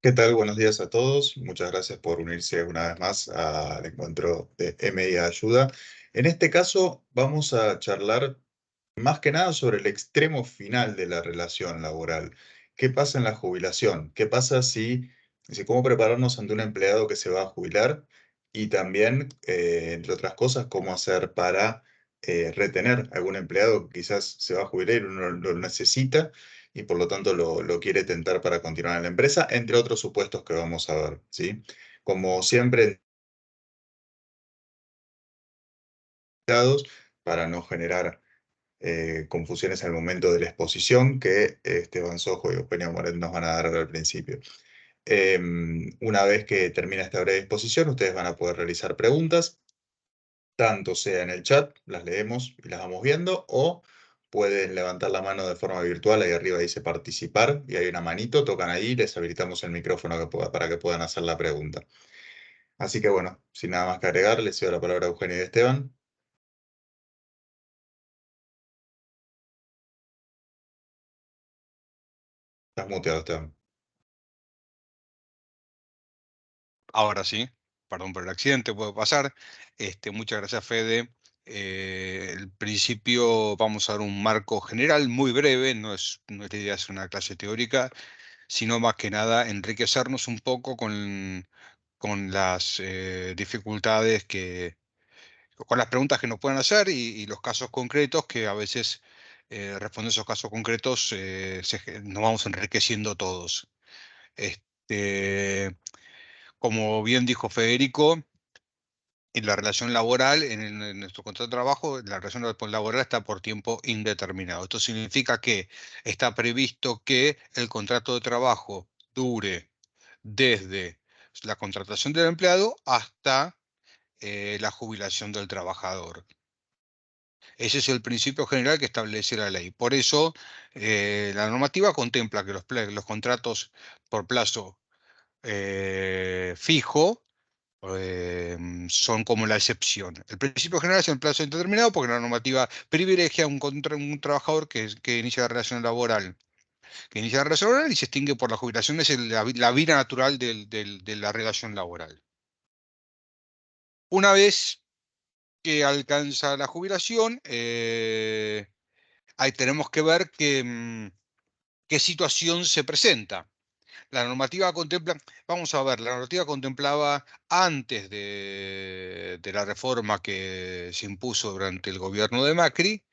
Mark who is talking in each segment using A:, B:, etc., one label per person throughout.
A: ¿Qué tal? Buenos días a todos. Muchas gracias por unirse una vez más al encuentro de MI Ayuda. En este caso vamos a charlar más que nada sobre el extremo final de la relación laboral. ¿Qué pasa en la jubilación? ¿Qué pasa si cómo prepararnos ante un empleado que se va a jubilar? Y también, entre otras cosas, cómo hacer para retener a algún empleado que quizás se va a jubilar y uno lo necesita y por lo tanto lo quiere tentar para continuar en la empresa, entre otros supuestos que vamos a ver, ¿sí? Como siempre, para no generar confusiones al momento de la exposición que Esteban Sojo y Eugenia Moret nos van a dar al principio. Una vez que termina esta breve exposición, ustedes van a poder realizar preguntas, tanto sea en el chat, las leemos y las vamos viendo, o pueden levantar la mano de forma virtual, ahí arriba dice participar, y hay una manito, tocan ahí, les habilitamos el micrófono para que puedan hacer la pregunta. Así que bueno, sin nada más que agregar, les cedo la palabra a Eugenia y Esteban. Estás muteado, Esteban.
B: Ahora sí, perdón por el accidente, puede pasar. Muchas gracias, Fede. El principio vamos a dar un marco general muy breve, no es la idea hacer una clase teórica, sino más que nada enriquecernos un poco con las dificultades con las preguntas que nos pueden hacer y los casos concretos que a veces, respondiendo a esos casos concretos, nos vamos enriqueciendo todos. Este, Como bien dijo Federico, en la relación laboral, en nuestro contrato de trabajo, la relación laboral está por tiempo indeterminado. Esto significa que está previsto que el contrato de trabajo dure desde la contratación del empleado hasta la jubilación del trabajador. Ese es el principio general que establece la ley. Por eso, la normativa contempla que los contratos por plazo fijo son como la excepción. El principio general es el plazo indeterminado porque la normativa privilegia un trabajador que inicia la relación laboral, y se extingue por la jubilación. Es la vida natural de la relación laboral. Una vez que alcanza la jubilación, ahí tenemos que ver qué situación se presenta. La normativa vamos a ver, la normativa contemplaba antes de la reforma que se impuso durante el gobierno de Macri,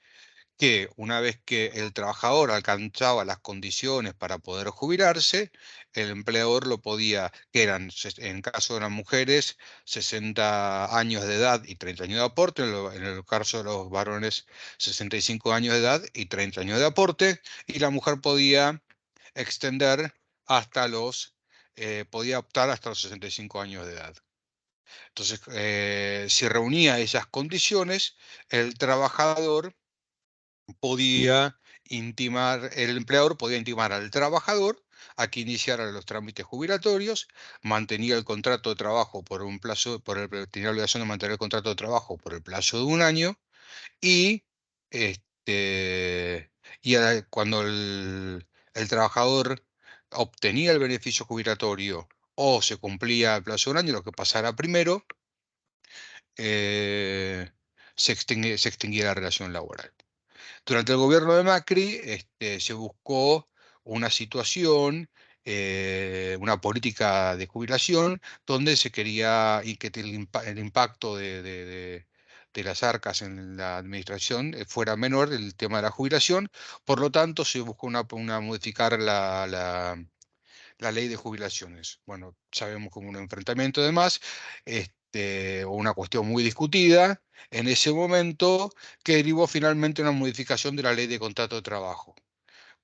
B: que una vez que el trabajador alcanzaba las condiciones para poder jubilarse, el empleador lo podía, que eran, en caso de las mujeres, 60 años de edad y 30 años de aporte, en el caso de los varones, 65 años de edad y 30 años de aporte, y la mujer podía extender hasta podía optar hasta los 65 años de edad. Entonces, si reunía esas condiciones, el trabajador el empleador podía intimar al trabajador a que iniciara los trámites jubilatorios, mantenía el contrato de trabajo por un plazo, tenía la obligación de mantener el contrato de trabajo por el plazo de un año y, este, cuando el trabajador obtenía el beneficio jubilatorio o se cumplía el plazo de un año, lo que pasara primero, eh, se extinguía la relación laboral. Durante el gobierno de Macri, se buscó una situación, una política de jubilación, donde se quería y que el impacto de las arcas en la administración fuera menor, el tema de la jubilación. Por lo tanto, se buscó modificar la ley de jubilaciones. Bueno, sabemos como un enfrentamiento además, o una cuestión muy discutida en ese momento, que derivó finalmente en una modificación de la ley de contrato de trabajo.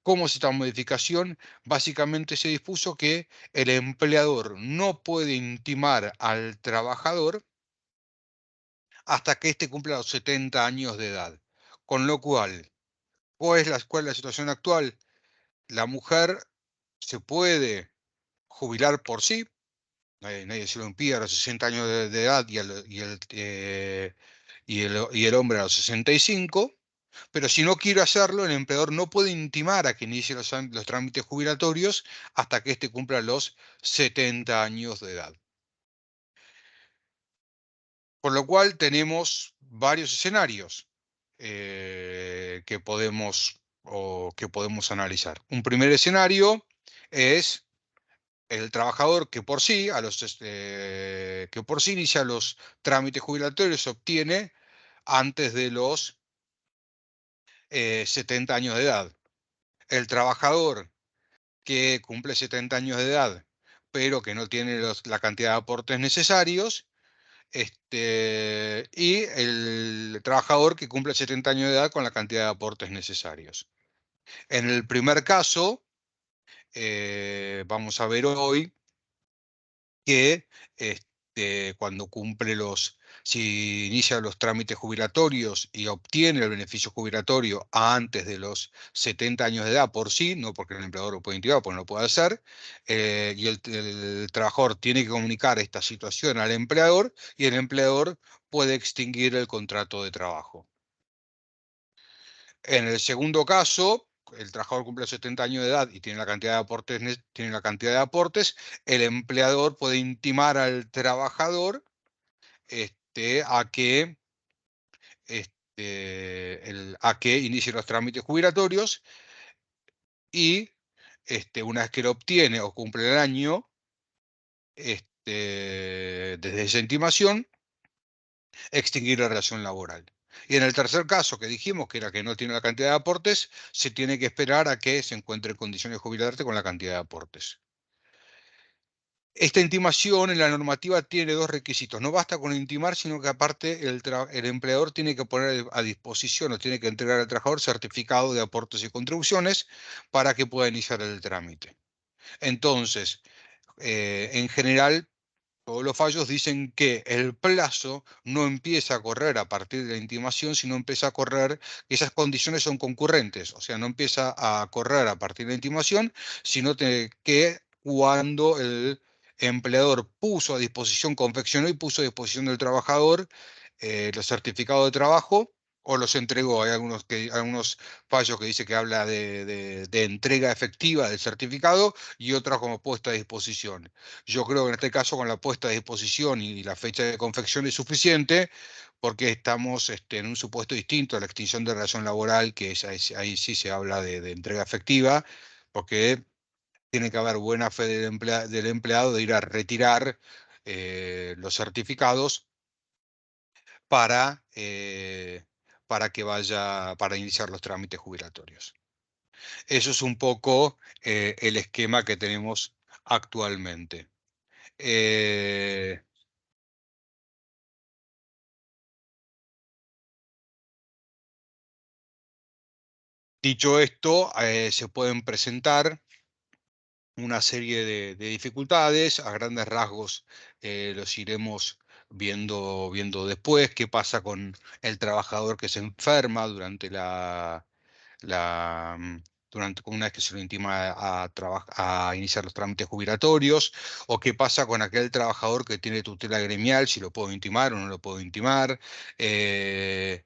B: ¿Cómo es esta modificación? Básicamente se dispuso que el empleador no puede intimar al trabajador hasta que éste cumpla los 70 años de edad. Con lo cual, ¿cuál es la situación actual? La mujer se puede jubilar por sí. Nadie se lo impide a los 60 años de edad y el hombre a los 65, Pero si no quiero hacerlo, el empleador no puede intimar a que inicie los trámites jubilatorios hasta que éste cumpla los 70 años de edad. Por lo cual tenemos varios escenarios que podemos analizar. Un primer escenario es el trabajador que por sí, que por sí inicia los trámites jubilatorios, obtiene antes de los 70 años de edad. El trabajador que cumple 70 años de edad, pero que no tiene la cantidad de aportes necesarios, y el trabajador que cumple 70 años de edad con la cantidad de aportes necesarios. En el primer caso, vamos a ver hoy que cuando si inicia los trámites jubilatorios y obtiene el beneficio jubilatorio antes de los 70 años de edad por sí, no porque el empleador lo puede intimar, porque no lo puede hacer, y el trabajador tiene que comunicar esta situación al empleador y el empleador puede extinguir el contrato de trabajo. En el segundo caso, el trabajador cumple 70 años de edad y tiene la cantidad de aportes, el empleador puede intimar al trabajador a que inicie los trámites jubilatorios y una vez que lo obtiene o cumple el año, desde esa intimación, extinguir la relación laboral. Y en el tercer caso que dijimos, que era que no tiene la cantidad de aportes, se tiene que esperar a que se encuentre en condiciones de jubilarte con la cantidad de aportes. Esta intimación en la normativa tiene dos requisitos. No basta con intimar, sino que aparte el empleador tiene que poner a disposición o tiene que entregar al trabajador certificado de aportes y contribuciones para que pueda iniciar el trámite. Entonces, en general, todos los fallos dicen que el plazo no empieza a correr a partir de la intimación, sino empieza a correr, que esas condiciones son concurrentes, o sea, no empieza a correr a partir de la intimación, sino que cuando el empleador puso a disposición, confeccionó y puso a disposición del trabajador los certificados de trabajo o los entregó. Hay algunos fallos que dice que habla de entrega efectiva del certificado y otras como puesta a disposición. Yo creo que en este caso con la puesta a disposición y la fecha de confección es suficiente porque estamos en un supuesto distinto a la extinción de relación laboral, que ahí sí se habla de entrega efectiva, porque tiene que haber buena fe del empleado de ir a retirar los certificados para, eh, para iniciar los trámites jubilatorios. Eso es un poco el esquema que tenemos actualmente. Eh, Dicho esto, se pueden presentar una serie de dificultades. A grandes rasgos los iremos viendo después. ¿Qué pasa con el trabajador que se enferma la, mm, durante una vez que se lo intima a iniciar los trámites jubilatorios? ¿O qué pasa con aquel trabajador que tiene tutela gremial, si lo puedo intimar o no lo puedo intimar? Eh,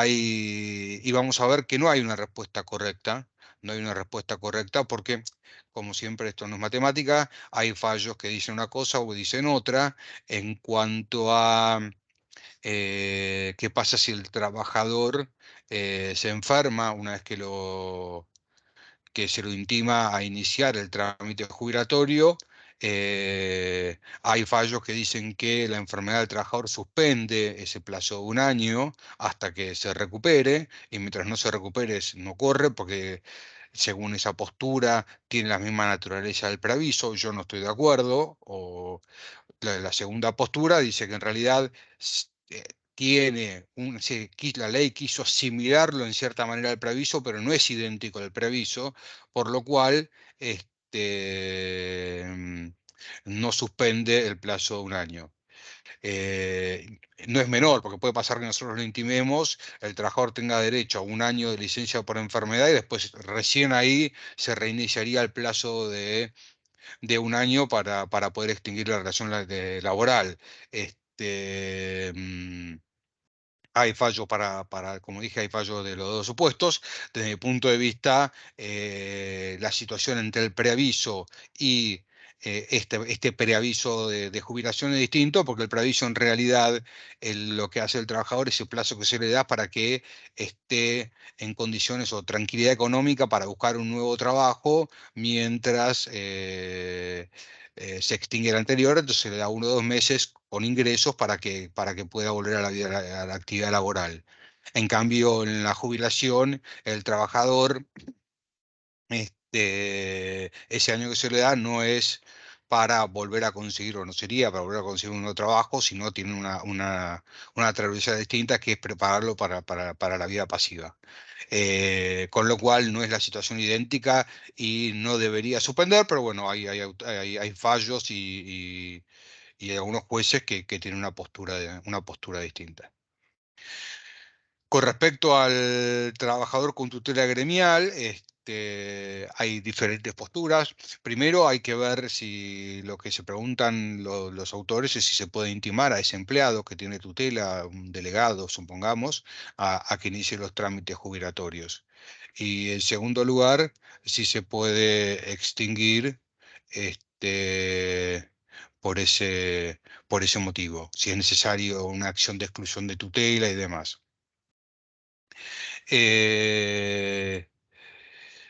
B: y vamos a ver que no hay una respuesta correcta. No hay una respuesta correcta porque, como siempre, esto no es matemática, hay fallos que dicen una cosa o dicen otra en cuanto a qué pasa si el trabajador se enferma una vez que se lo intima a iniciar el trámite jubilatorio. Hay fallos que dicen que la enfermedad del trabajador suspende ese plazo de un año hasta que se recupere, y mientras no se recupere no corre porque según esa postura tiene la misma naturaleza del preaviso. Yo no estoy de acuerdo. O la segunda postura dice que en realidad la ley quiso asimilarlo en cierta manera al preaviso, pero no es idéntico al preaviso, por lo cual mm, no suspende el plazo de un año. No es menor, porque puede pasar que nosotros lo intimemos, el trabajador tenga derecho a un año de licencia por enfermedad y después recién ahí se reiniciaría el plazo de un año para poder extinguir la relación laboral. Este, mm, hay fallos como dije, hay fallos de los dos supuestos. Desde mi punto de vista, la situación entre el preaviso y este preaviso de jubilación es distinto, porque el preaviso en realidad lo que hace el trabajador es el plazo que se le da para que esté en condiciones o tranquilidad económica para buscar un nuevo trabajo mientras se extingue el anterior, entonces se le da 1 o 2 meses con ingresos para que pueda volver a la vida, a la actividad laboral. En cambio, en la jubilación, el trabajador, ese año que se le da no es para volver a conseguir, o no sería para volver a conseguir un nuevo trabajo, sino tiene una travesía distinta, que es prepararlo para la vida pasiva. Con lo cual no es la situación idéntica y no debería suspender, pero bueno, hay fallos y hay algunos jueces que tienen una postura distinta. Con respecto al trabajador con tutela gremial, hay diferentes posturas. Primero hay que ver si lo que se preguntan los autores es si se puede intimar a ese empleado que tiene tutela, un delegado, supongamos, a que inicie los trámites jubilatorios. Y en segundo lugar, si se puede extinguir este, por por ese motivo, si es necesario una acción de exclusión de tutela y demás. Eh,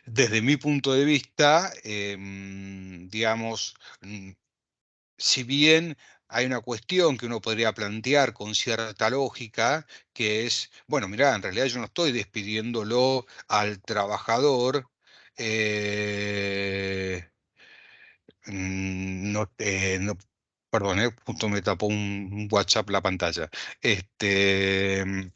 B: Desde mi punto de vista, digamos, si bien hay una cuestión que uno podría plantear con cierta lógica, que es, bueno, mirá, en realidad yo no estoy despidiéndolo al trabajador, eh, perdón, justo me tapó un WhatsApp la pantalla. Este,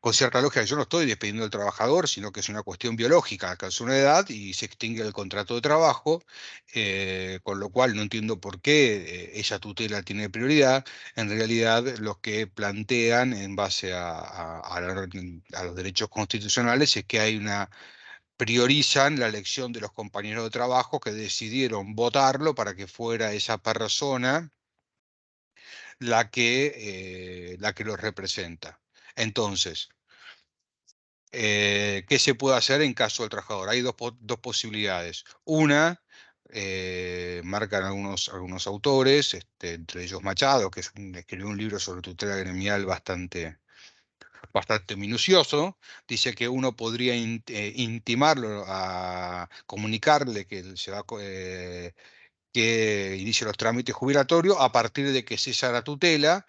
B: con cierta lógica, yo no estoy despidiendo al trabajador, sino que es una cuestión biológica. Alcanzó una edad y se extingue el contrato de trabajo, con lo cual no entiendo por qué esa tutela tiene prioridad. En realidad, los que plantean, en base a los derechos constitucionales, es que priorizan la elección de los compañeros de trabajo que decidieron votarlo para que fuera esa persona la que los representa. Entonces, ¿qué se puede hacer en caso del trabajador? Hay dos posibilidades. Una, marcan algunos autores, entre ellos Machado, que escribió un libro sobre tutela gremial bastante minucioso. Dice que uno podría intimarlo, a comunicarle que que inicie los trámites jubilatorios a partir de que cesa la tutela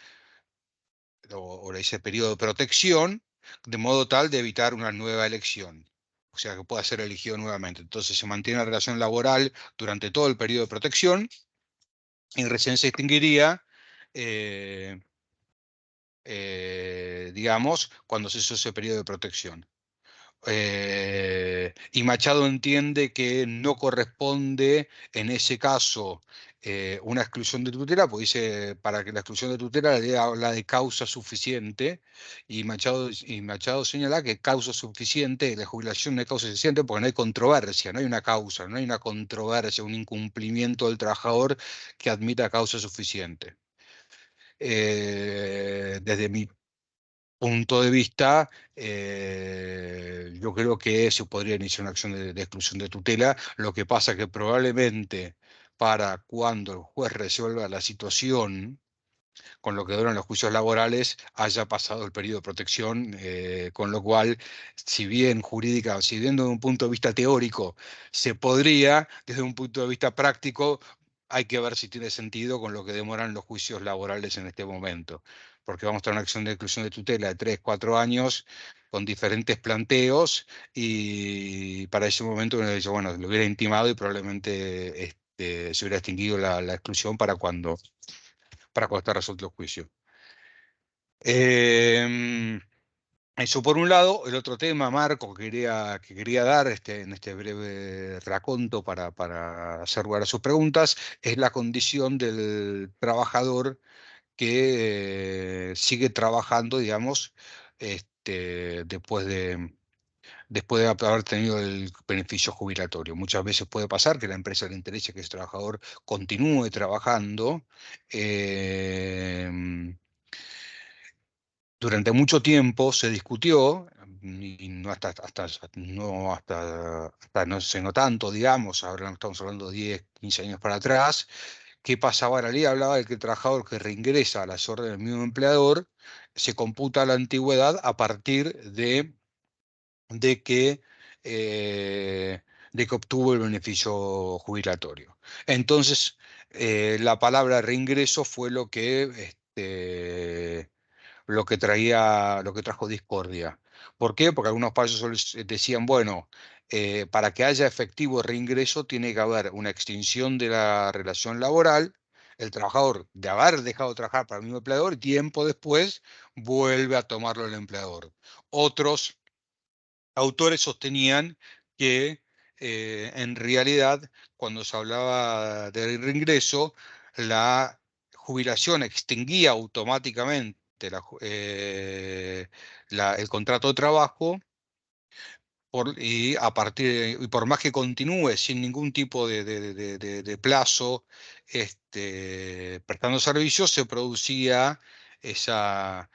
B: o ese periodo de protección, de modo tal de evitar una nueva elección. O sea, que pueda ser elegido nuevamente. Entonces se mantiene la relación laboral durante todo el periodo de protección y recién se extinguiría, eh, digamos, cuando se hizo ese periodo de protección. Y Machado entiende que no corresponde en ese caso una exclusión de tutela, pues dice, para que la exclusión de tutela la ley habla de causa suficiente, y Machado señala que causa suficiente, la jubilación no es causa suficiente porque no hay controversia, no hay una causa, no hay una controversia, un incumplimiento del trabajador que admita causa suficiente. Desde mi punto de vista, yo creo que se podría iniciar una acción de exclusión de tutela. Lo que pasa es que probablemente para cuando el juez resuelva la situación, con lo que duran los juicios laborales, haya pasado el periodo de protección, con lo cual, si bien desde un punto de vista teórico se podría, desde un punto de vista práctico, hay que ver si tiene sentido con lo que demoran los juicios laborales en este momento, porque vamos a tener una acción de exclusión de tutela de 3, 4 años con diferentes planteos, y para ese momento uno dice, bueno, lo hubiera intimado y probablemente se hubiera extinguido la exclusión para cuando está resuelto el juicio. Em, Eso por un lado. El otro tema, Marco, que quería dar en este breve raconto para hacer lugar a sus preguntas, es la condición del trabajador que sigue trabajando, digamos, después de haber tenido el beneficio jubilatorio. Muchas veces puede pasar que la empresa le interese que ese trabajador continúe trabajando, eh, durante mucho tiempo se discutió, y no hasta no sé, no tanto, digamos, ahora estamos hablando de 10, 15 años para atrás, qué pasaba. La ley hablaba de que el trabajador que reingresa a las órdenes del mismo empleador se computa la antigüedad a partir de que, eh, de que obtuvo el beneficio jubilatorio. Entonces, la palabra reingreso fue lo que trajo discordia. ¿Por qué? Porque algunos países decían, bueno, para que haya efectivo reingreso tiene que haber una extinción de la relación laboral, el trabajador de haber dejado de trabajar para el mismo empleador y tiempo después vuelve a tomarlo el empleador. Otros autores sostenían que en realidad cuando se hablaba del reingreso, la jubilación extinguía automáticamente el contrato de trabajo y por más que continúe sin ningún tipo de plazo prestando servicios, se producía la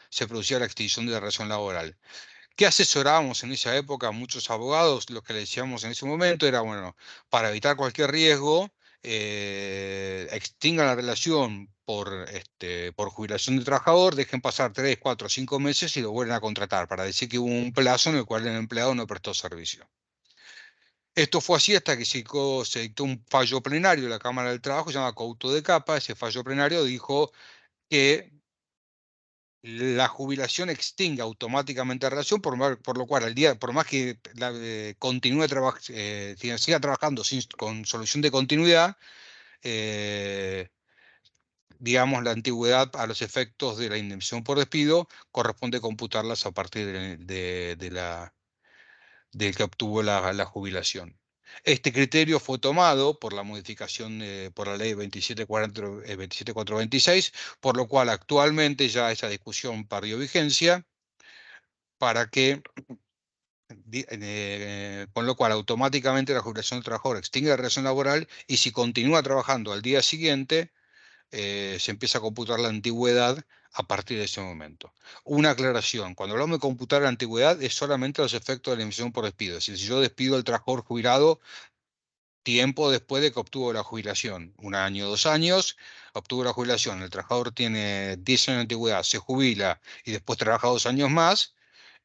B: extinción de la relación laboral. ¿Qué asesorábamos en esa época? Muchos abogados, lo que le decíamos en ese momento era, bueno, para evitar cualquier riesgo, extingan la relación por jubilación del trabajador, dejen pasar 3, 4, 5 meses y lo vuelven a contratar, para decir que hubo un plazo en el cual el empleado no prestó servicio. Esto fue así hasta que se dictó un fallo plenario de la Cámara del Trabajo, se llama Couto de Capa. Ese fallo plenario dijo que la jubilación extingue automáticamente la relación, por lo cual por más que siga trabajando con solución de continuidad, eh, digamos, la antigüedad a los efectos de la indemnización por despido corresponde computarlas a partir del que obtuvo la jubilación. Este criterio fue tomado por la modificación por la ley 27426, por lo cual actualmente ya esa discusión perdió vigencia, para que, con lo cual automáticamente la jubilación del trabajador extingue la relación laboral y si continúa trabajando al día siguiente, se empieza a computar la antigüedad a partir de ese momento. Una aclaración, cuando hablamos de computar la antigüedad es solamente los efectos de la emisión por despido. Es decir, si yo despido al trabajador jubilado tiempo después de que obtuvo la jubilación, 1 año, 2 años, obtuvo la jubilación, el trabajador tiene 10 años de antigüedad, se jubila y después trabaja 2 años más,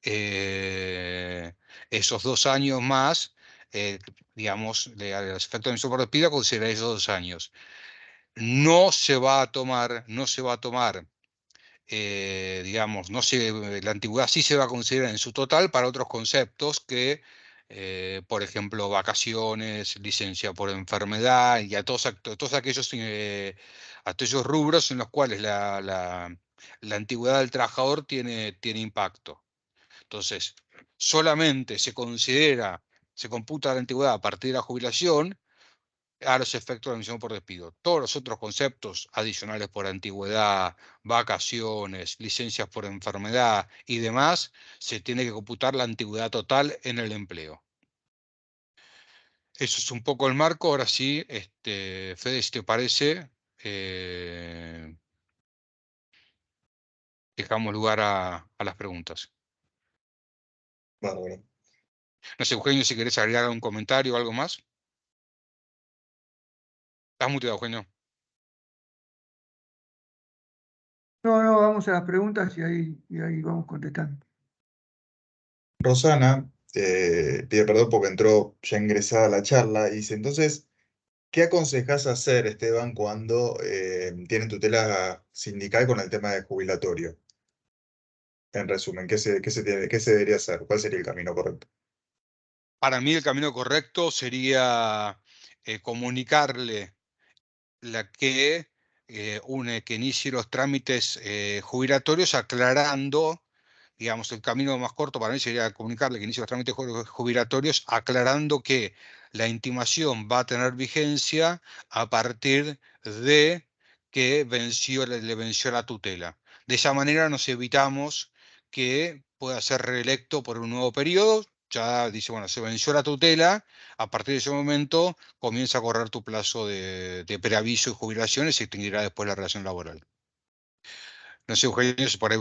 B: eh, esos 2 años más, eh, digamos, a los efectos de emisión por despido, considera esos 2 años. No se va a tomar, digamos, la antigüedad sí se va a considerar en su total para otros conceptos por ejemplo, vacaciones, licencia por enfermedad y a todos aquellos rubros en los cuales la antigüedad del trabajador tiene impacto. Entonces, solamente se computa la antigüedad a partir de la jubilación a los efectos de la emisión por despido. Todos los otros conceptos adicionales por antigüedad, vacaciones, licencias por enfermedad y demás, se tiene que computar la antigüedad total en el empleo. Eso es un poco el marco. Ahora sí, Fede, si te parece, dejamos lugar a las preguntas.
A: Bárbaro.
B: No sé, Eugenio, si querés agregar algún comentario o algo más. Estás muteado, Eugenio.
C: No, no, vamos a las preguntas y ahí vamos contestando.
A: Rosana pide perdón porque entró ya ingresada a la charla y dice, entonces, ¿qué aconsejas hacer, Esteban, cuando tienen tutela sindical con el tema de jubilatorio? En resumen, qué se debería hacer? ¿Cuál sería el camino correcto?
B: Para mí el camino correcto sería comunicarle que inicie los trámites jubilatorios aclarando, digamos, el camino más corto para mí sería comunicarle que inicie los trámites jubilatorios aclarando que la intimación va a tener vigencia a partir de que le venció la tutela. De esa manera nos evitamos que pueda ser reelecto por un nuevo periodo. Ya dice, bueno, se venció la tutela, a partir de ese momento comienza a correr tu plazo de preaviso y jubilación y se extinguirá después la relación laboral. No sé, Eugenio, si por ahí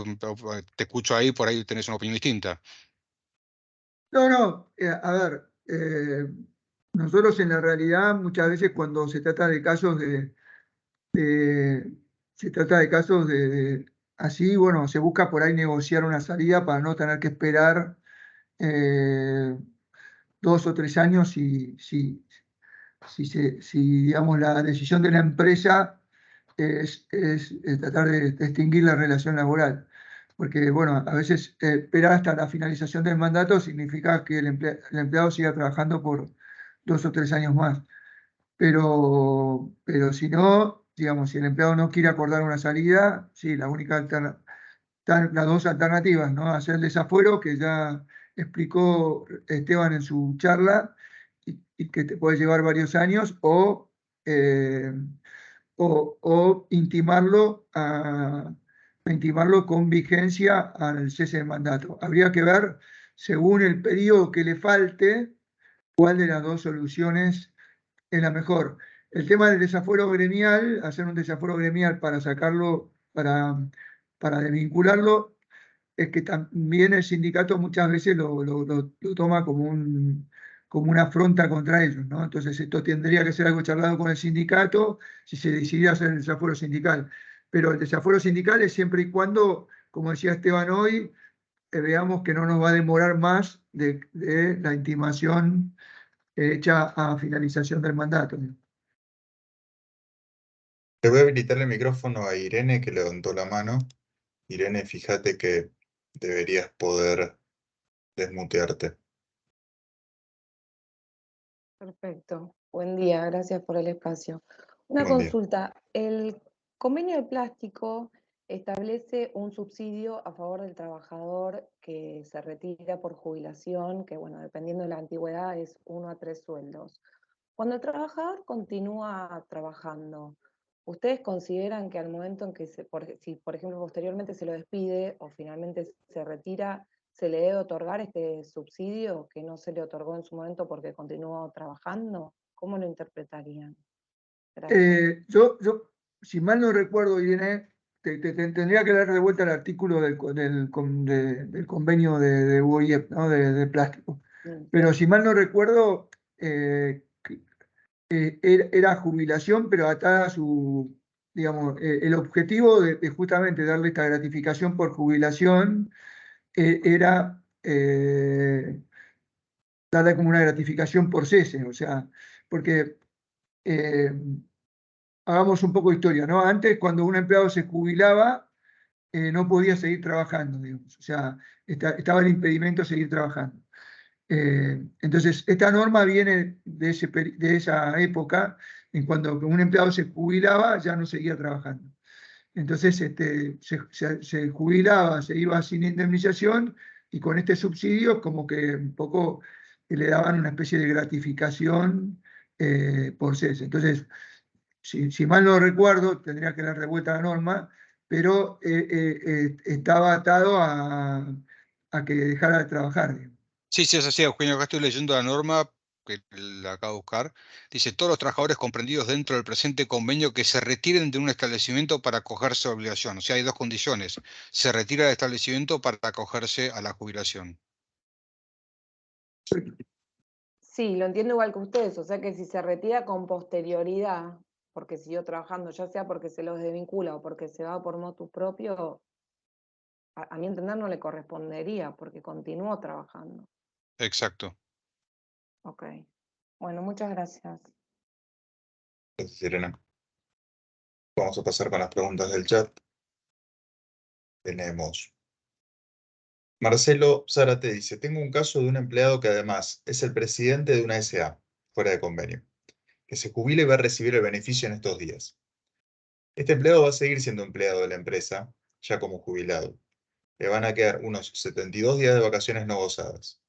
B: te escucho ahí, por ahí tenés una opinión distinta.
C: No, no, a ver, nosotros en la realidad muchas veces cuando se trata de casos de- se trata de casos así, bueno, se busca por ahí negociar una salida para no tener que esperar 2 o 3 años si, digamos, la decisión de la empresa es tratar de extinguir la relación laboral. Porque, bueno, a veces esperar hasta la finalización del mandato significa que el empleado siga trabajando por 2 o 3 años más. Pero si no, digamos, si el empleado no quiere acordar una salida, sí, la única las dos alternativas, ¿no? Hacer el desafuero, que ya explicó Esteban en su charla, y que te puede llevar varios años, eh, o intimarlo con vigencia al cese de mandato. Habría que ver, según el periodo que le falte, cuál de las dos soluciones es la mejor. El tema del desafuero gremial, hacer un desafuero gremial para sacarlo, para desvincularlo, es que también el sindicato muchas veces lo toma como una afronta contra ellos, ¿no? Entonces esto tendría que ser algo charlado con el sindicato si se decidiera hacer el desafuero sindical. Pero el desafuero sindical es siempre y cuando, como decía Esteban hoy, veamos que no nos va a demorar más de la intimación hecha a finalización del mandato.
A: Le voy a habilitar el micrófono a Irene, que levantó la mano. Irene, fíjate que deberías poder desmutearte.
D: Perfecto. Buen día, gracias por el espacio. Una
A: Buen día.
D: consulta. El convenio de plástico establece un subsidio a favor del trabajador que se retira por jubilación, que bueno, dependiendo de la antigüedad es 1 a 3 sueldos. Cuando el trabajador continúa trabajando, ¿ustedes consideran que al momento en que, si por ejemplo posteriormente se lo despide o finalmente se retira, se le debe otorgar este subsidio que no se le otorgó en su momento porque continuó trabajando? ¿Cómo lo interpretarían? Gracias.
C: Si mal no recuerdo, Irene, tendría que dar de vuelta el artículo del convenio de UOIEP, ¿no? De plástico.
D: Mm.
C: Pero si mal no recuerdo, era jubilación, pero atada a digamos, el objetivo de justamente darle esta gratificación por jubilación era darle como una gratificación por cese, o sea, porque eh, hagamos un poco de historia, ¿no? Antes, cuando un empleado se jubilaba, no podía seguir trabajando, digamos, o sea, estaba el impedimento de seguir trabajando. Entonces, esta norma viene de esa época, en cuando un empleado se jubilaba, ya no seguía trabajando. Entonces, se jubilaba, se iba sin indemnización, y con este subsidio como que un poco le daban una especie de gratificación por cese. Entonces, si mal no recuerdo, tendría que dar de vuelta la norma, pero estaba atado a que dejara de trabajar, digamos.
B: Sí, sí, es así, Eugenio. Acá estoy leyendo la norma que la acabo de buscar. Dice, todos los trabajadores comprendidos dentro del presente convenio que se retiren de un establecimiento para acogerse a la obligación. O sea, hay dos condiciones. Se retira del establecimiento para acogerse a la jubilación.
D: Sí, lo entiendo igual que ustedes, o sea que si se retira con posterioridad, porque siguió trabajando, ya sea porque se los desvincula o porque se va por motu propio, a mi entender no le correspondería porque continuó trabajando.
B: Exacto.
D: Ok. Bueno, muchas gracias.
A: Gracias, Irene. Vamos a pasar con las preguntas del chat. Tenemos Marcelo Zárate dice, tengo un caso de un empleado que además es el presidente de una SA, fuera de convenio, que se jubila y va a recibir el beneficio en estos días. Este empleado va a seguir siendo empleado de la empresa, ya como jubilado. Le van a quedar unos 72 días de vacaciones no gozadas.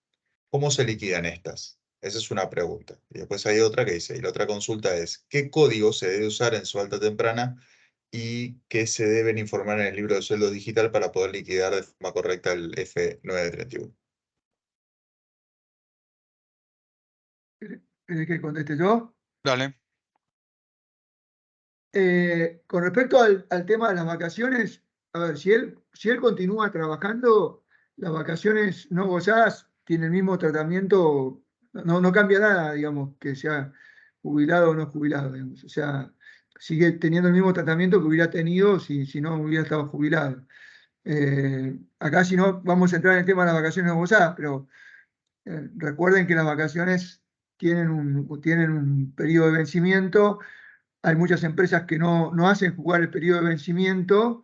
A: ¿Cómo se liquidan estas? Esa es una pregunta. Y después hay otra que dice, y la otra consulta es, ¿qué código se debe usar en su alta temprana y qué se deben informar en el libro de sueldos digital para poder liquidar de forma correcta el F931?
C: ¿Querés que conteste yo?
B: Dale.
C: Con respecto al tema de las vacaciones, a ver, si él continúa trabajando, las vacaciones no gozadas tienen el mismo tratamiento, no cambia nada, digamos, que sea jubilado o no jubilado, digamos. O sea, sigue teniendo el mismo tratamiento que hubiera tenido si no hubiera estado jubilado. Acá si no, vamos a entrar en el tema de las vacaciones no gozadas, pero recuerden que las vacaciones tienen un periodo de vencimiento. Hay muchas empresas que no hacen jugar el periodo de vencimiento,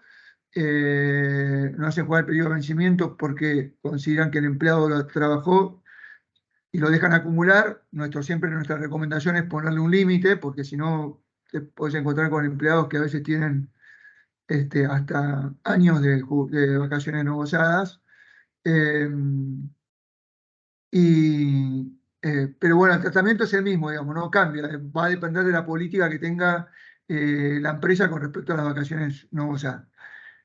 C: no hacen jugar el periodo de vencimiento porque consideran que el empleado lo trabajó y lo dejan acumular. Siempre nuestra recomendación es ponerle un límite, porque si no te puedes encontrar con empleados que a veces tienen hasta años de vacaciones no gozadas. Eh, pero bueno, el tratamiento es el mismo, digamos, no cambia. Va a depender de la política que tenga la empresa con respecto a las vacaciones no gozadas.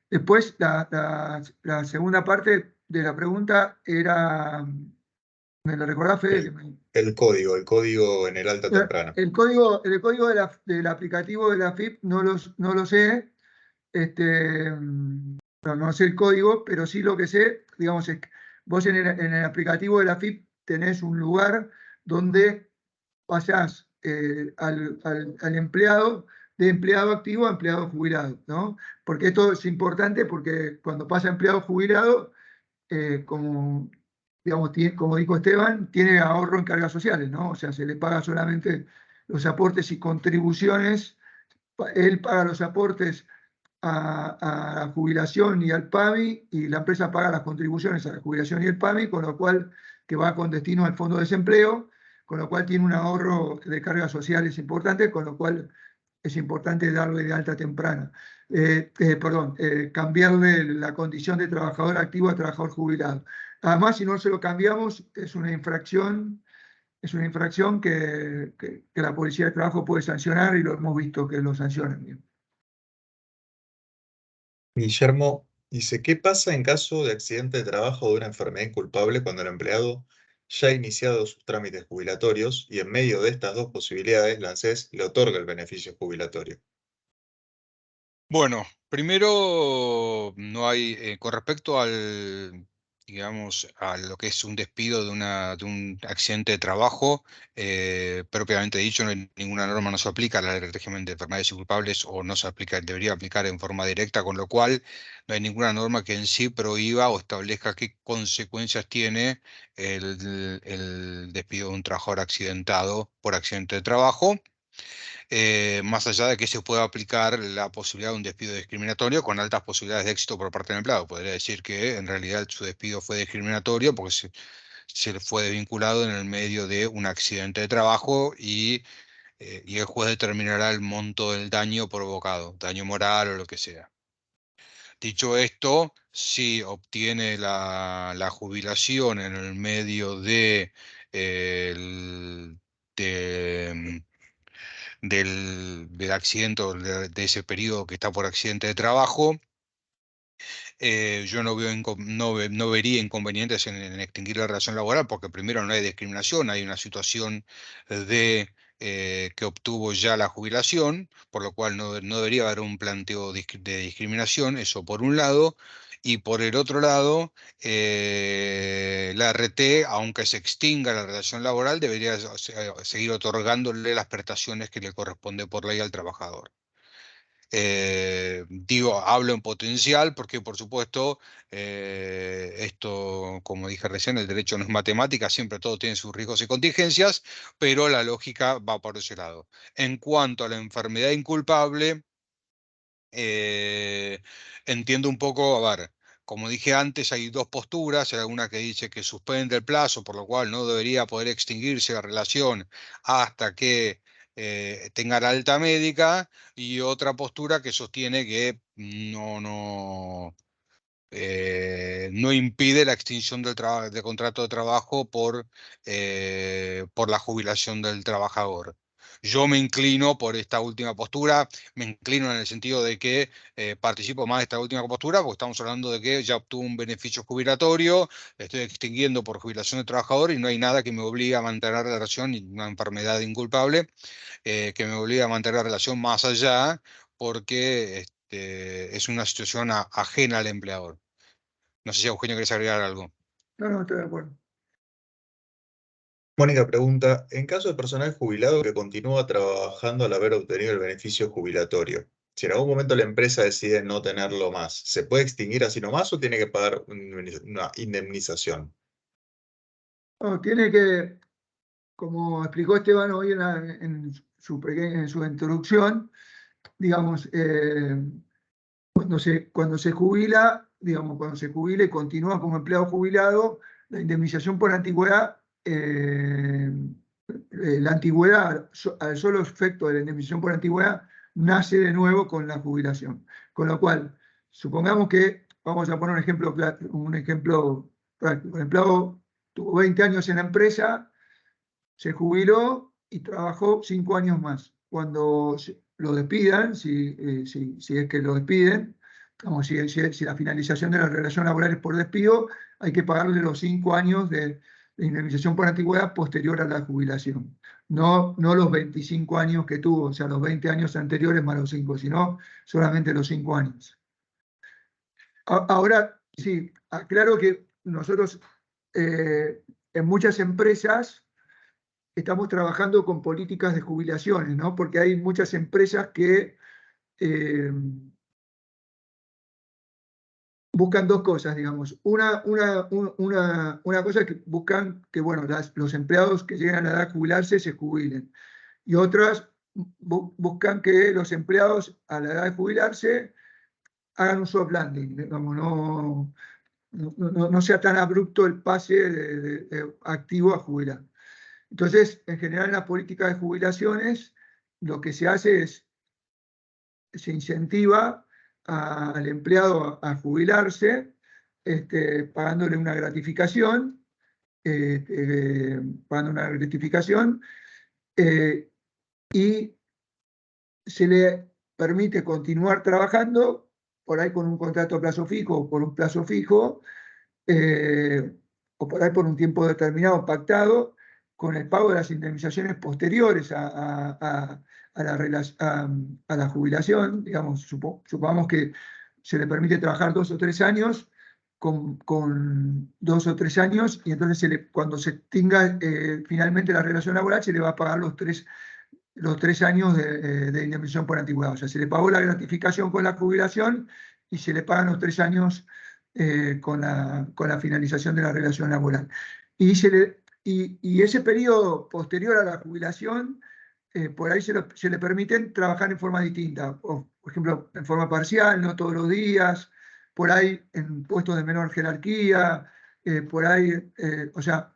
C: Después, la segunda parte de la pregunta era, ¿me lo recordás, Fede?
A: El código en el alta temprana.
C: El código del aplicativo de la FIP no lo sé. No sé el código, pero sí lo que sé, digamos, es que vos en el aplicativo de la FIP tenés un lugar donde pasás al empleado, de empleado activo a empleado jubilado, ¿no? Porque esto es importante porque cuando pasa a empleado jubilado, como, digamos, como dijo Esteban, tiene ahorro en cargas sociales, ¿no? O sea, se le paga solamente los aportes y contribuciones. Él paga los aportes a la jubilación y al PAMI, y la empresa paga las contribuciones a la jubilación y el PAMI, con lo cual, que va con destino al fondo de desempleo, con lo cual tiene un ahorro de cargas sociales importante, con lo cual es importante darle de alta temprana. Cambiarle la condición de trabajador activo a trabajador jubilado. Además, si no se lo cambiamos, es una infracción que la Policía de Trabajo puede sancionar, y lo hemos visto que lo sancionan.
A: Guillermo dice, ¿qué pasa en caso de accidente de trabajo o de una enfermedad inculpable cuando el empleado ya ha iniciado sus trámites jubilatorios y en medio de estas dos posibilidades la ANSES le otorga el beneficio jubilatorio?
B: Bueno, primero no hay, con respecto al, digamos, a lo que es un despido de un accidente de trabajo, propiamente dicho, ninguna norma no se aplica a la ley del régimen de enfermedades inculpables o no se aplica, debería aplicar en forma directa, con lo cual no hay ninguna norma que en sí prohíba o establezca qué consecuencias tiene el despido de un trabajador accidentado por accidente de trabajo. Más allá de que se pueda aplicar la posibilidad de un despido discriminatorio con altas posibilidades de éxito por parte del empleado. Podría decir que en realidad su despido fue discriminatorio porque se le fue desvinculado en el medio de un accidente de trabajo y el juez determinará el monto del daño provocado, daño moral o lo que sea. Dicho esto, si obtiene la jubilación en el medio el- de, del accidente o de ese periodo que está por accidente de trabajo, yo no veo no vería inconvenientes en extinguir la relación laboral, porque primero no hay discriminación, hay una situación que obtuvo ya la jubilación, por lo cual no debería haber un planteo de discriminación, eso por un lado. Y por el otro lado, la RT, aunque se extinga la relación laboral, debería seguir otorgándole las prestaciones que le corresponde por ley al trabajador. Digo, hablo en potencial porque, por supuesto, esto, como dije recién, el derecho no es matemática, siempre todo tiene sus riesgos y contingencias, pero la lógica va por ese lado. En cuanto a la enfermedad inculpable, eh, entiendo un poco, a ver, como dije antes, hay dos posturas, hay alguna que dice que suspende el plazo, por lo cual no debería poder extinguirse la relación hasta que tenga la alta médica, y otra postura que sostiene que no impide la extinción del contrato de trabajo por la jubilación del trabajador. Yo me inclino por esta última postura, me inclino en el sentido de que participo más de esta última postura, porque estamos hablando de que ya obtuvo un beneficio jubilatorio, estoy extinguiendo por jubilación del trabajador y no hay nada que me obligue a mantener la relación, ni una enfermedad inculpable que me obligue a mantener la relación más allá, porque es una situación ajena al empleador. No sé si Eugenio querés agregar algo.
C: No, estoy de acuerdo.
A: Mónica pregunta, en caso de personal jubilado que continúa trabajando al haber obtenido el beneficio jubilatorio, si en algún momento la empresa decide no tenerlo más, ¿se puede extinguir así nomás o tiene que pagar una indemnización?
C: No, tiene que, como explicó Esteban hoy en su introducción, digamos, cuando se jubila, digamos, cuando se jubila y continúa como empleado jubilado, la indemnización por antigüedad, la antigüedad, al solo efecto de la indemnización por antigüedad, nace de nuevo con la jubilación. Con lo cual, supongamos que, vamos a poner un ejemplo práctico. El empleado tuvo 20 años en la empresa, se jubiló y trabajó 5 años más. Cuando lo despidan, si es que lo despiden, como si la finalización de la relación laboral es por despido, hay que pagarle los 5 años de indemnización por antigüedad posterior a la jubilación. No los 25 años que tuvo, o sea, los 20 años anteriores más los 5, sino solamente los 5 años. Ahora, sí, aclaro que nosotros en muchas empresas estamos trabajando con políticas de jubilaciones, ¿no? Porque hay muchas empresas que buscan dos cosas, digamos. Una cosa es que buscan que, bueno, los empleados que llegan a la edad de jubilarse se jubilen. Y otras buscan que los empleados a la edad de jubilarse hagan un soft landing, digamos, no sea tan abrupto el pase de activo a jubilar. Entonces, en general, en la política de jubilaciones, lo que se hace es, se incentiva al empleado a jubilarse, pagándole una gratificación, pagando una gratificación, y se le permite continuar trabajando, por ahí con un contrato a plazo fijo o por un plazo fijo, o por ahí por un tiempo determinado pactado, con el pago de las indemnizaciones posteriores a la jubilación. Digamos, supongamos que se le permite trabajar 2 o 3 años, con 2 o 3 años, y entonces cuando se tenga finalmente la relación laboral, se le va a pagar los 3 años de indemnización por antigüedad. O sea, se le pagó la gratificación con la jubilación y se le pagan los 3 años con la finalización de la relación laboral. Y ese periodo posterior a la jubilación, por ahí se le permiten trabajar en forma distinta, o, por ejemplo, en forma parcial, no todos los días, por ahí en puestos de menor jerarquía, por ahí, o sea,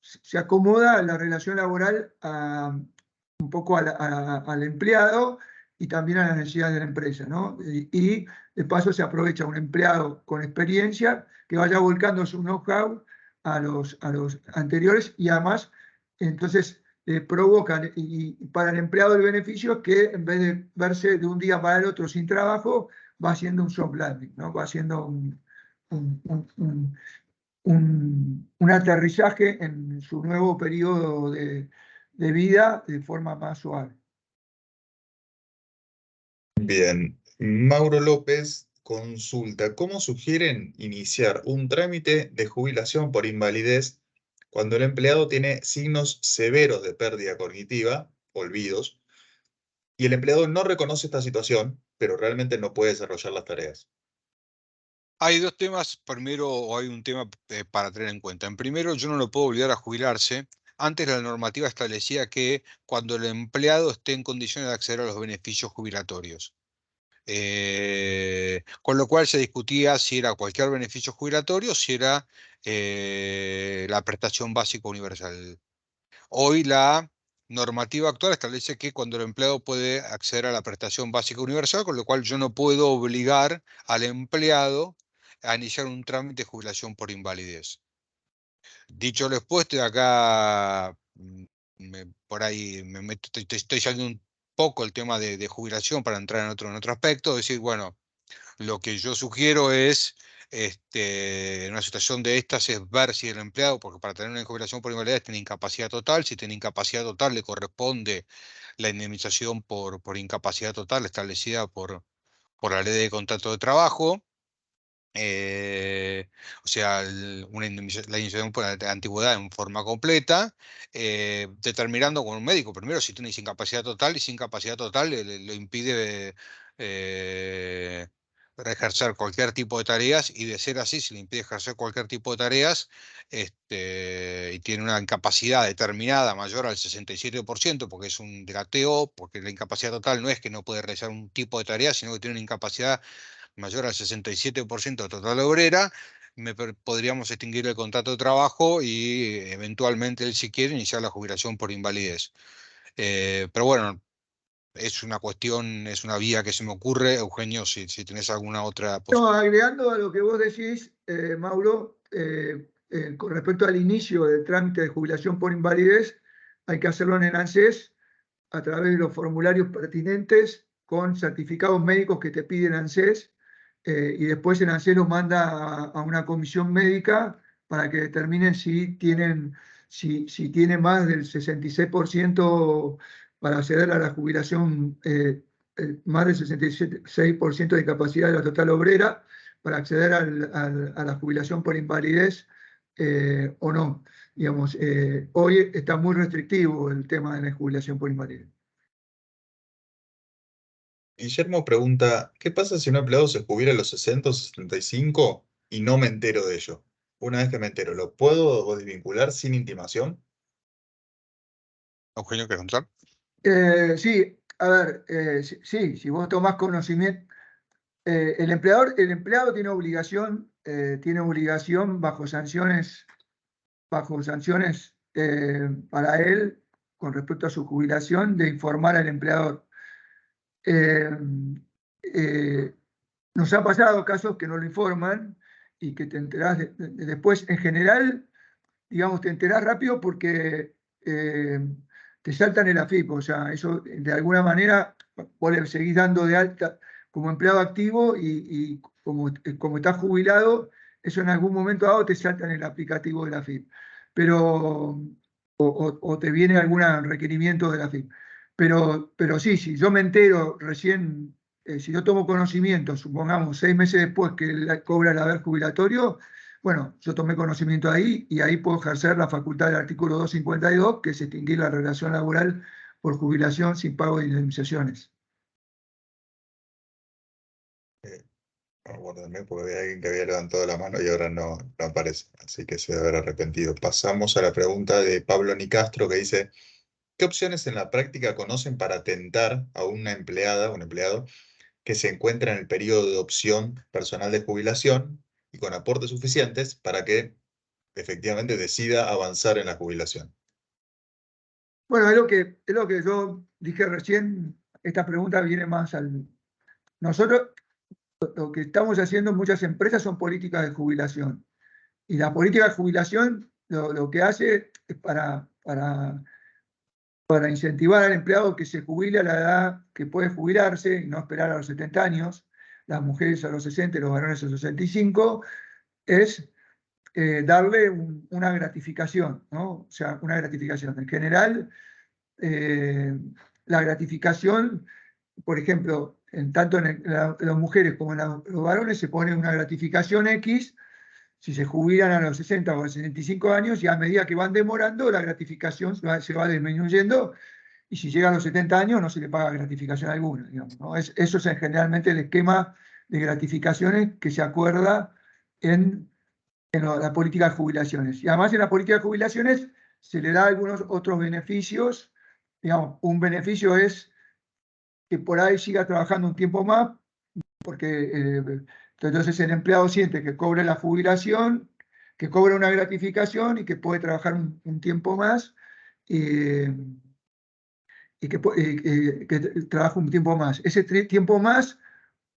C: se acomoda la relación laboral un poco al empleado y también a las necesidades de la empresa, ¿no? Y de paso se aprovecha un empleado con experiencia que vaya volcando su know-how a los anteriores, y además entonces provocan, y para el empleado el beneficio es que en vez de verse de un día para el otro sin trabajo, va haciendo un soft landing, ¿no? Va haciendo un aterrizaje en su nuevo periodo de vida de forma más suave.
A: Bien, Mauro López consulta, ¿cómo sugieren iniciar un trámite de jubilación por invalidez cuando el empleado tiene signos severos de pérdida cognitiva, olvidos, y el empleado no reconoce esta situación, pero realmente no puede desarrollar las tareas?
B: Hay dos temas. Primero, o hay un tema para tener en cuenta. En primero, yo no lo puedo obligar a jubilarse. Antes la normativa establecía que cuando el empleado esté en condiciones de acceder a los beneficios jubilatorios. Con lo cual se discutía si era cualquier beneficio jubilatorio o si era la prestación básica universal. Hoy la normativa actual establece que cuando el empleado puede acceder a la prestación básica universal, con lo cual yo no puedo obligar al empleado a iniciar un trámite de jubilación por invalidez. Dicho lo expuesto, y acá por ahí estoy saliendo un poco el tema de jubilación para entrar en otro aspecto, es decir, bueno, lo que yo sugiero es en una situación de estas es ver si el empleado, porque para tener una jubilación por invalidez tiene incapacidad total, si tiene incapacidad total le corresponde la indemnización por incapacidad total establecida por la ley de contrato de trabajo. O sea, la indemnización por antigüedad en forma completa, determinando con un médico primero si tiene incapacidad total, y si incapacidad total lo impide ejercer cualquier tipo de tareas, y de ser así, si le impide ejercer cualquier tipo de tareas, y tiene una incapacidad determinada mayor al 67%, porque es un gateo, porque la incapacidad total no es que no puede realizar un tipo de tarea, sino que tiene una incapacidad mayor al 67% total obrera, podríamos extinguir el contrato de trabajo y eventualmente él, si quiere, iniciar la jubilación por invalidez. Pero bueno, es una cuestión, es una vía que se me ocurre. Eugenio, si tenés alguna otra
C: No, agregando a lo que vos decís, Mauro, con respecto al inicio del trámite de jubilación por invalidez, hay que hacerlo en el ANSES a través de los formularios pertinentes con certificados médicos que te piden ANSES, y después el ANSES los manda a una comisión médica para que determinen si tienen más del 66% para acceder a la jubilación, más del 66% de capacidad de la total obrera para acceder a la jubilación por invalidez, o no. Digamos, hoy está muy restrictivo el tema de la jubilación por invalidez.
A: Guillermo pregunta, ¿qué pasa si un empleado se jubila a los 60 o 65 y no me entero de ello? Una vez que me entero, ¿lo puedo desvincular sin intimación?
B: Eugenio, ¿querés contar?
C: Sí, a ver, sí, si vos tomás conocimiento, el empleado tiene obligación bajo sanciones para él con respecto a su jubilación de informar al empleador. Eh, Nos ha pasado casos que no lo informan y que te enterás después. En general, digamos, te enterás rápido porque te saltan el AFIP, o sea, eso de alguna manera vos le seguís dando de alta como empleado activo, y como estás jubilado, eso en algún momento dado te salta en el aplicativo de la AFIP. Pero, o te viene algún requerimiento de la AFIP. Pero sí, si yo me entero recién, si yo tomo conocimiento, supongamos 6 meses después que cobra el haber jubilatorio, bueno, yo tomé conocimiento ahí y ahí puedo ejercer la facultad del artículo 252, que es extinguir la relación laboral por jubilación sin pago de indemnizaciones.
A: Aguárdame, porque había alguien que había levantado la mano y ahora no aparece, así que se debe haber arrepentido. Pasamos a la pregunta de Pablo Nicastro, que dice, ¿qué opciones en la práctica conocen para tentar a una empleada o un empleado que se encuentra en el periodo de opción personal de jubilación y con aportes suficientes para que efectivamente decida avanzar en la jubilación?
C: Bueno, es lo que yo dije recién. Esta pregunta viene más al... Nosotros lo que estamos haciendo en muchas empresas son políticas de jubilación. Y la política de jubilación lo que hace es para incentivar al empleado que se jubile a la edad que puede jubilarse y no esperar a los 70 años, las mujeres a los 60 y los varones a los 65, es darle una gratificación, ¿no? O sea, una gratificación. En general, la gratificación, por ejemplo, tanto en las mujeres como en los varones se pone una gratificación X si se jubilan a los 60 o a los 65 años, y a medida que van demorando, la gratificación se va disminuyendo, y si llega a los 70 años no se le paga gratificación alguna, digamos, ¿no? Eso es generalmente el esquema de gratificaciones que se acuerda en la política de jubilaciones. Y además en la política de jubilaciones se le da algunos otros beneficios. Digamos, un beneficio es que por ahí siga trabajando un tiempo más, porque entonces el empleado siente que cobra la jubilación, que cobra una gratificación y que puede trabajar un tiempo más, y que trabaja un tiempo más. Ese tiempo más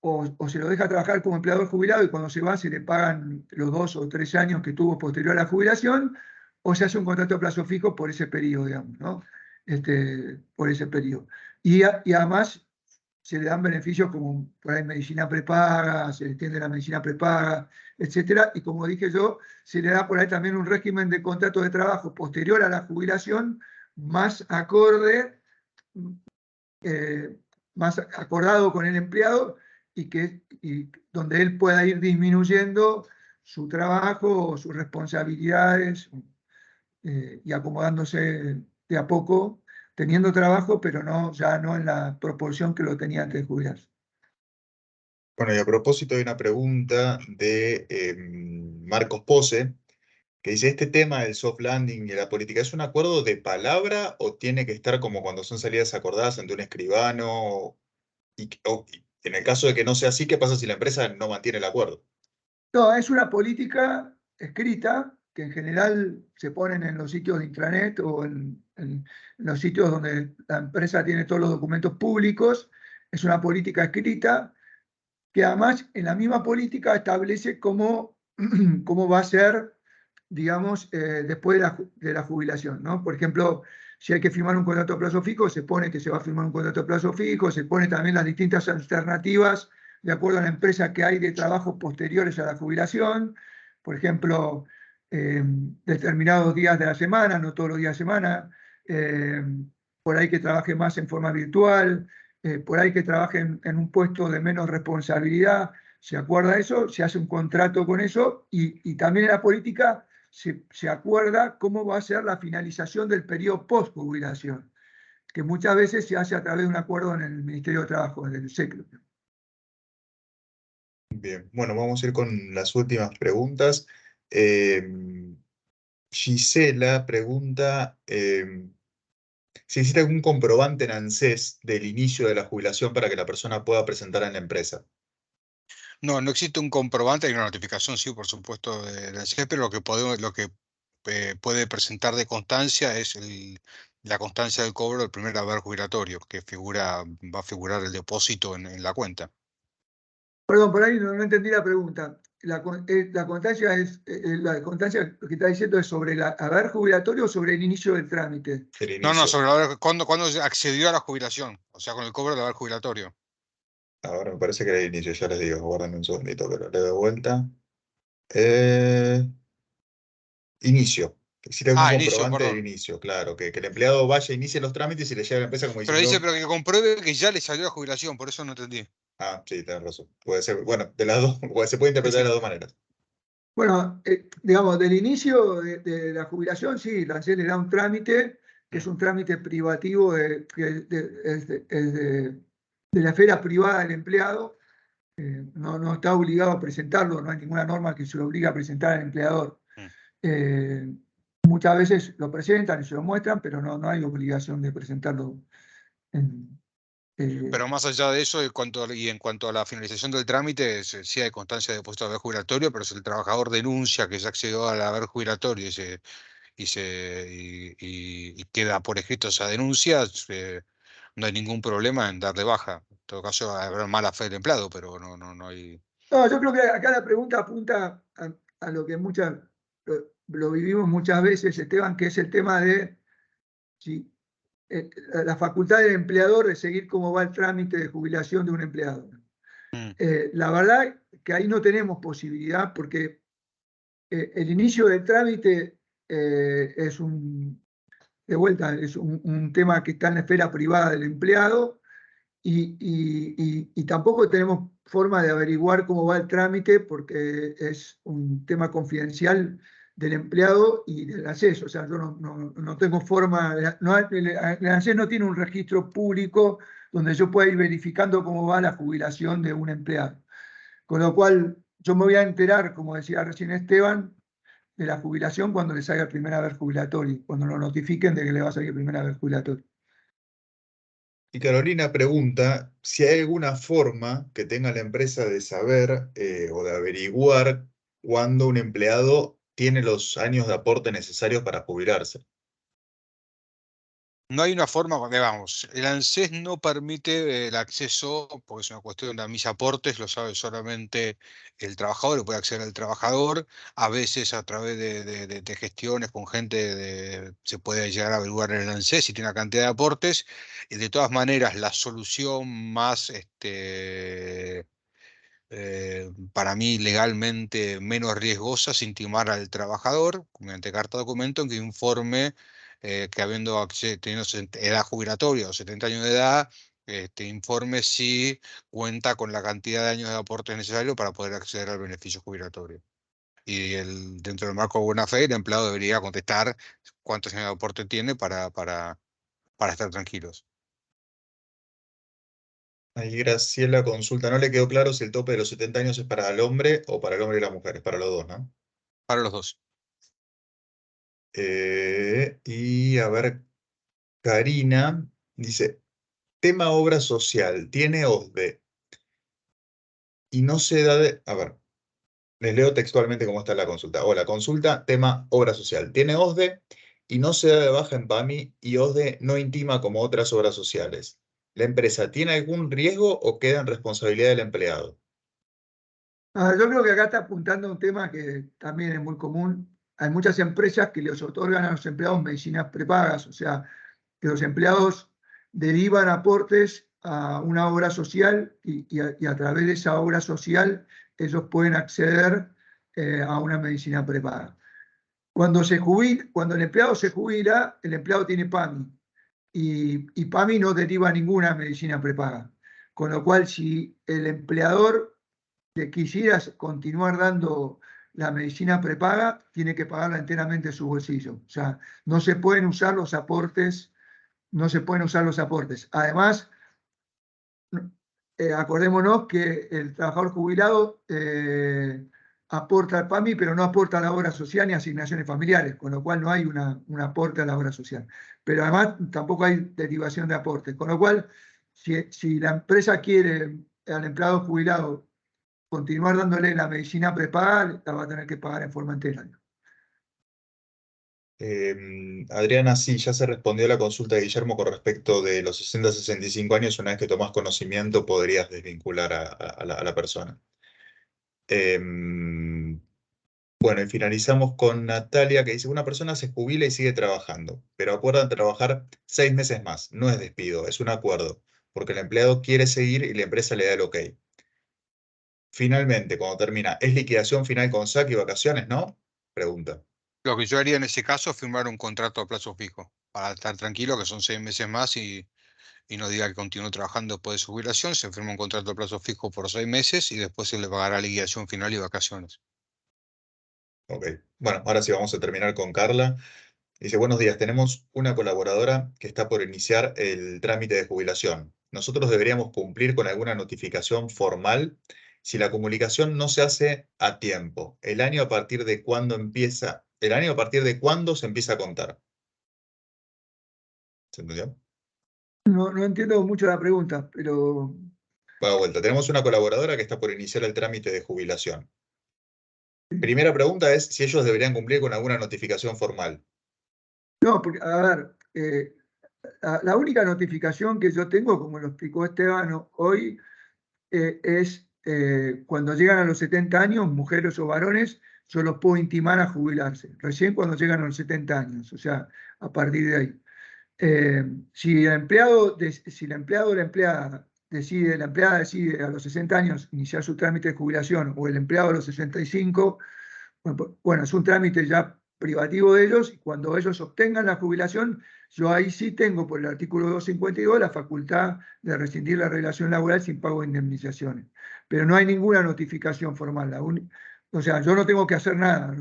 C: o se lo deja trabajar como empleador jubilado y cuando se va se le pagan los 2 o 3 años que tuvo posterior a la jubilación, o se hace un contrato a plazo fijo por ese periodo, digamos, ¿no? Por ese periodo. Y además se le dan beneficios como por ahí medicina prepaga, se le extiende la medicina prepaga, etcétera, y como dije yo, se le da por ahí también un régimen de contrato de trabajo posterior a la jubilación, más acorde, más acordado con el empleado y donde él pueda ir disminuyendo su trabajo, sus responsabilidades y acomodándose de a poco, teniendo trabajo, pero no, ya no en la proporción que lo tenía antes de jubilarse.
A: Bueno, y a propósito hay una pregunta de Marcos Pose, que dice, ¿este tema del soft landing y la política es un acuerdo de palabra o tiene que estar como cuando son salidas acordadas ante un escribano? Y en el caso de que no sea así, ¿qué pasa si la empresa no mantiene el acuerdo?
C: No, es una política escrita que en general se ponen en los sitios de intranet o en los sitios donde la empresa tiene todos los documentos públicos. Es una política escrita que además en la misma política establece cómo va a ser, digamos, después de la jubilación, ¿no? Por ejemplo, si hay que firmar un contrato a plazo fijo, se pone que se va a firmar un contrato a plazo fijo, se pone también las distintas alternativas de acuerdo a la empresa que hay de trabajos posteriores a la jubilación. Por ejemplo, determinados días de la semana, no todos los días de semana, eh, por ahí que trabaje más en forma virtual, por ahí que trabaje en un puesto de menos responsabilidad, se acuerda eso, se hace un contrato con eso y también en la política se acuerda cómo va a ser la finalización del periodo post-jubilación, que muchas veces se hace a través de un acuerdo en el Ministerio de Trabajo, en el SECLO.
A: Bien, bueno, vamos a ir con las últimas preguntas. Gisela pregunta si existe algún comprobante en ANSES del inicio de la jubilación para que la persona pueda presentar en la empresa.
B: No, no existe un comprobante, hay una notificación, sí, por supuesto, del ANSES, pero lo que puede presentar de constancia es la constancia del cobro del primer haber jubilatorio, que va a figurar el depósito en la cuenta.
C: Perdón, por ahí no entendí la pregunta. La constancia la constancia que está diciendo es sobre el haber jubilatorio o sobre el inicio del trámite.
A: El
B: No,
A: inicio.
B: sobre cuándo accedió a la jubilación, o sea, con el cobro del haber jubilatorio.
A: Ahora me parece que era el inicio, ya les digo, guarden un segundito, pero le doy vuelta. Eh, Inicio. Existe algún
B: Inicio,
A: comprobante del
B: perdón.
A: inicio, claro, que el empleado vaya, inicie los trámites y le llegue a la empresa como
B: Pero dice,
A: diciendo,
B: pero que compruebe que ya le salió la jubilación, por eso no entendí.
A: ah, sí, tenés razón. Puede ser, bueno, de las dos, se puede
B: Sí,
A: interpretar de
B: sí.
A: las dos maneras.
C: Bueno, digamos, del inicio de la jubilación, sí, la ANSES le da un trámite, que es un trámite privativo de la esfera privada del empleado. No está obligado a presentarlo, no hay ninguna norma que se lo obligue a presentar al empleador.
B: Mm.
C: Muchas veces lo presentan y se lo muestran, pero no hay obligación de presentarlo. Eh,
B: Pero más allá de eso, en cuanto a la finalización del trámite, sí hay constancia de depósito de haber jubilatorio, pero si el trabajador denuncia que ya accedió al haber jubilatorio y queda por escrito esa denuncia, no hay ningún problema en dar de baja. En todo caso, habrá mala fe del empleado, pero no hay.
C: no, yo creo que acá la pregunta apunta a lo que lo vivimos muchas veces, Esteban, que es el tema de si, la facultad del empleador de seguir cómo va el trámite de jubilación de un empleado.
B: Mm.
C: La verdad que ahí no tenemos posibilidad porque el inicio del trámite es de vuelta, es un tema que está en la esfera privada del empleado y tampoco tenemos forma de averiguar cómo va el trámite porque es un tema confidencial del empleado y del ANSES. O sea, yo no tengo forma, el ANSES no tiene un registro público donde yo pueda ir verificando cómo va la jubilación de un empleado. Con lo cual, yo me voy a enterar, como decía recién Esteban, de la jubilación cuando le salga el primer haber jubilatorio, cuando lo notifiquen de que le va a salir el primer haber jubilatorio.
A: Y Carolina pregunta si hay alguna forma que tenga la empresa de saber o de averiguar cuándo un empleado tiene los años de aporte necesarios para jubilarse.
B: No hay una forma, vamos, el ANSES no permite el acceso, porque es una cuestión de mis aportes, lo sabe solamente el trabajador, lo puede acceder al trabajador, a veces a través de gestiones con gente, se puede llegar a averiguar en el ANSES si tiene una cantidad de aportes, y de todas maneras la solución más, para mí legalmente menos riesgosa es intimar al trabajador mediante carta documento en que informe que teniendo edad jubilatoria o 70 años de edad, informe si cuenta con la cantidad de años de aporte necesario para poder acceder al beneficio jubilatorio. Y dentro del marco de buena fe, el empleado debería contestar cuántos años de aporte tiene para estar tranquilos.
A: Ahí Graciela consulta, no le quedó claro si el tope de los 70 años es para el hombre o para el hombre y la mujer, es para los dos, ¿no?
B: Para los dos.
A: Y a ver, Karina dice, tema obra social, tiene OSDE y no se da de... A ver, les leo textualmente cómo está la consulta. Hola, consulta, tema obra social. Tiene OSDE y no se da de baja en PAMI y OSDE no intima como otras obras sociales. ¿La empresa tiene algún riesgo o queda en responsabilidad del empleado?
C: Yo creo que acá está apuntando a un tema que también es muy común. Hay muchas empresas que les otorgan a los empleados medicinas prepagas, o sea, que los empleados derivan aportes a una obra social y a través de esa obra social ellos pueden acceder a una medicina prepaga. Cuando el empleado se jubila, el empleado tiene PAMI y PAMI no deriva ninguna medicina prepaga. Con lo cual, si el empleador que quisiera continuar dando la medicina prepaga, tiene que pagarla enteramente de su bolsillo. O sea, no se pueden usar los aportes, no se pueden usar los aportes. Además, acordémonos que el trabajador jubilado aporta al PAMI, pero no aporta a la obra social ni asignaciones familiares, con lo cual no hay un aporte a la obra social. Pero además tampoco hay derivación de aportes, con lo cual, si la empresa quiere al empleado jubilado continuar dándole la medicina prepaga, la va a tener que pagar en forma entera.
A: Adriana, sí, ya se respondió a la consulta de Guillermo con respecto de los 60 a 65 años. Una vez que tomás conocimiento, podrías desvincular a la persona. Bueno, y finalizamos con Natalia, que dice, una persona se jubila y sigue trabajando, pero acuerdan trabajar 6 meses más. No es despido, es un acuerdo, porque el empleado quiere seguir y la empresa le da el ok. Finalmente, cuando termina, ¿es liquidación final con saque y vacaciones, no? Pregunta.
B: Lo que yo haría en ese caso es firmar un contrato a plazo fijo, para estar tranquilo que son 6 meses más y no diga que continúe trabajando después de su jubilación. Se firma un contrato a plazo fijo por 6 meses y después se le pagará liquidación final y vacaciones.
A: Ok. Bueno, ahora sí vamos a terminar con Carla. Dice, buenos días, tenemos una colaboradora que está por iniciar el trámite de jubilación. Nosotros deberíamos cumplir con alguna notificación formal si la comunicación no se hace a tiempo. El año a partir de cuándo se empieza a contar. ¿Se entendió?
C: No entiendo mucho la pregunta, pero
A: Va de vuelta. Tenemos una colaboradora que está por iniciar el trámite de jubilación. Primera pregunta es si ellos deberían cumplir con alguna notificación formal.
C: no, porque, a ver, la única notificación que yo tengo, como lo explicó Esteban hoy, es cuando llegan a los 70 años, mujeres o varones, yo los puedo intimar a jubilarse, recién cuando llegan a los 70 años, o sea, a partir de ahí. Si el empleado, si el empleado o la empleada decide a los 60 años iniciar su trámite de jubilación o el empleado a los 65, bueno, es un trámite ya privativo de ellos y cuando ellos obtengan la jubilación, yo ahí sí tengo por el artículo 252 la facultad de rescindir la relación laboral sin pago de indemnizaciones. Pero no hay ninguna notificación formal. O sea, yo no tengo que hacer nada.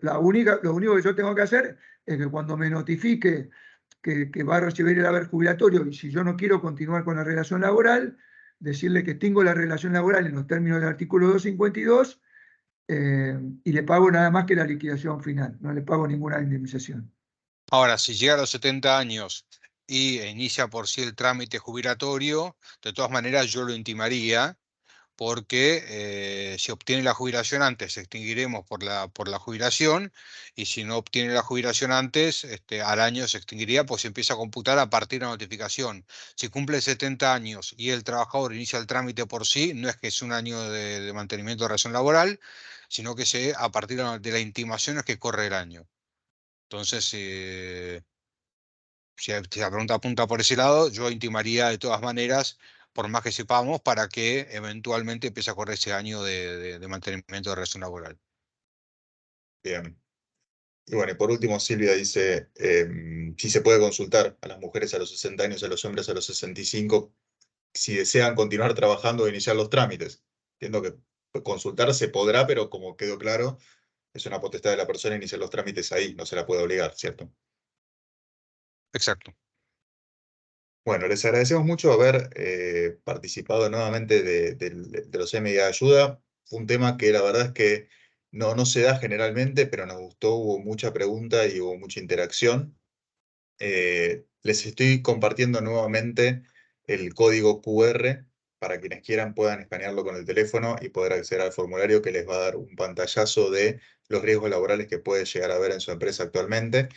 C: Lo único que yo tengo que hacer es que cuando me notifique que va a recibir el haber jubilatorio y si yo no quiero continuar con la relación laboral, decirle que tengo la relación laboral en los términos del artículo 252 y le pago nada más que la liquidación final, no le pago ninguna indemnización.
B: Ahora, si llega a los 70 años y inicia por sí el trámite jubilatorio, de todas maneras yo lo intimaría, porque si obtiene la jubilación antes, extinguiremos por la jubilación, y si no obtiene la jubilación antes, al año se extinguiría, pues se empieza a computar a partir de la notificación. Si cumple 70 años y el trabajador inicia el trámite por sí, no es que es un año de mantenimiento de relación laboral, sino que a partir de la intimación es que corre el año. Entonces, si la pregunta apunta por ese lado, yo intimaría de todas maneras, por más que sepamos, para que eventualmente empiece a correr ese año de mantenimiento de relación laboral.
A: Bien. Y bueno, y por último, Silvia dice, si se puede consultar a las mujeres a los 60 años y a los hombres a los 65, si desean continuar trabajando o iniciar los trámites. Entiendo que consultar se podrá, pero como quedó claro, es una potestad de la persona iniciar los trámites ahí, no se la puede obligar, ¿cierto?
B: Exacto.
A: Bueno, les agradecemos mucho haber participado nuevamente de los MIA Ayuda. Fue un tema que la verdad es que no se da generalmente, pero nos gustó, hubo mucha pregunta y hubo mucha interacción. Les estoy compartiendo nuevamente el código QR para quienes quieran puedan escanearlo con el teléfono y poder acceder al formulario que les va a dar un pantallazo de los riesgos laborales que puede llegar a haber en su empresa actualmente.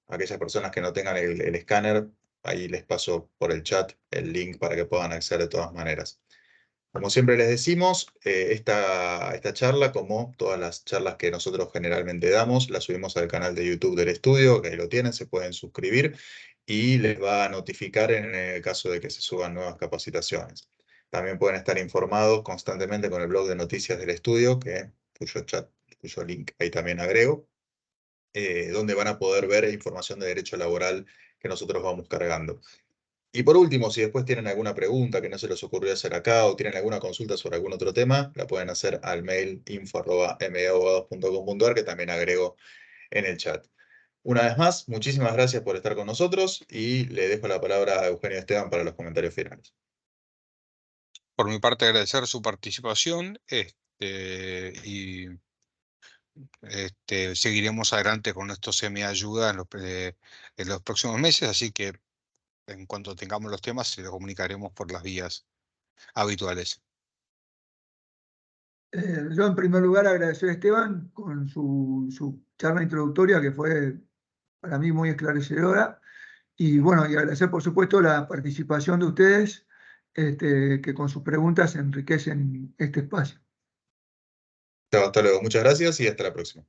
A: Aquellas personas que no tengan el escáner, ahí les paso por el chat el link para que puedan acceder de todas maneras. Como siempre les decimos, esta charla, como todas las charlas que nosotros generalmente damos, la subimos al canal de YouTube del estudio, que ahí lo tienen, se pueden suscribir y les va a notificar en el caso de que se suban nuevas capacitaciones. También pueden estar informados constantemente con el blog de noticias del estudio, cuyo link ahí también agrego, donde van a poder ver información de derecho laboral que nosotros vamos cargando. Y por último, si después tienen alguna pregunta que no se les ocurrió hacer acá o tienen alguna consulta sobre algún otro tema, la pueden hacer al mail info@mabogados.com.ar, que también agrego en el chat. Una vez más, muchísimas gracias por estar con nosotros y le dejo la palabra a Eugenio Esteban para los comentarios finales.
B: Por mi parte, agradecer su participación, y seguiremos adelante con estos semi-ayuda en los próximos meses, así que en cuanto tengamos los temas, se los comunicaremos por las vías habituales.
C: Yo en primer lugar agradecer a Esteban con su charla introductoria que fue para mí muy esclarecedora y bueno, y agradecer por supuesto la participación de ustedes que con sus preguntas enriquecen este espacio.
A: Hasta luego, muchas gracias y hasta la próxima.